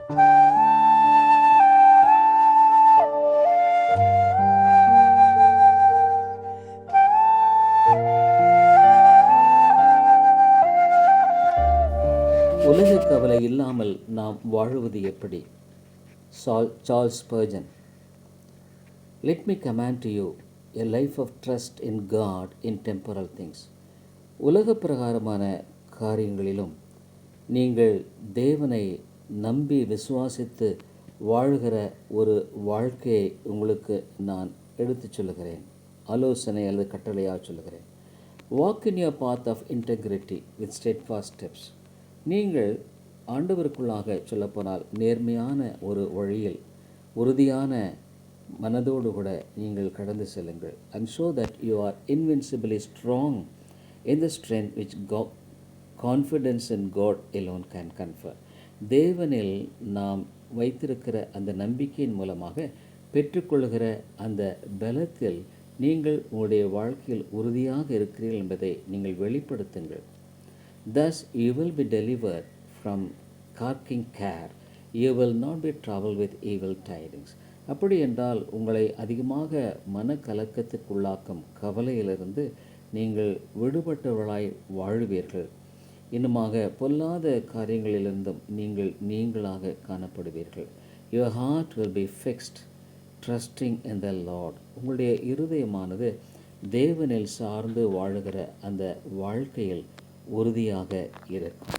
உலக கவலை இல்லாமல் நாம் வாழுவது எப்படி? Charles Spurgeon. Let me command to you a life of trust in God in temporal things. உலக பிரகாரமான காரியங்களிலும் நீங்கள் தேவனை நம்பி விசுவாசித்து வாழ்கிற ஒரு வாழ்க்கையை உங்களுக்கு நான் எடுத்துச் சொல்லுகிறேன். ஆலோசனை அல்லது கட்டளையாக சொல்லுகிறேன். Walk in your path of integrity with steadfast steps. நீங்கள் ஆண்டவருக்குள்ளாக சொல்லப்போனால் நேர்மையான ஒரு வழியில் உறுதியான மனதோடு கூட நீங்கள் கடந்து செல்லுங்கள். And so that you are invincibly strong in the strength which confidence in God alone can confer. தேவனில் நாம் வைத்திருக்கிற அந்த நம்பிக்கையின் மூலமாக பெற்றுக்கொள்கிற அந்த பலத்தில் நீங்கள் உங்களுடைய வாழ்க்கையில் உறுதியாக இருக்கிறீர்கள் என்பதை நீங்கள் வெளிப்படுத்துங்கள். Thus you will be delivered from carking care. You will not be troubled with evil tidings. அப்படி என்றால் உங்களை அதிகமாக மனக்கலக்கத்துக்குள்ளாக்கும் கவலையிலிருந்து நீங்கள் விடுபட்டவர்களாய் வாழுவீர்கள். இன்னுமாக பொல்லாத காரியங்களிலிருந்தும் நீங்கள் நீங்களாக காணப்படுவீர்கள். Your heart will be fixed, trusting in the Lord. உங்களுடைய இருதயமானது தேவனில் சார்ந்து வாழுகிற அந்த வாழ்க்கையில் உறுதியாக இருக்கும்.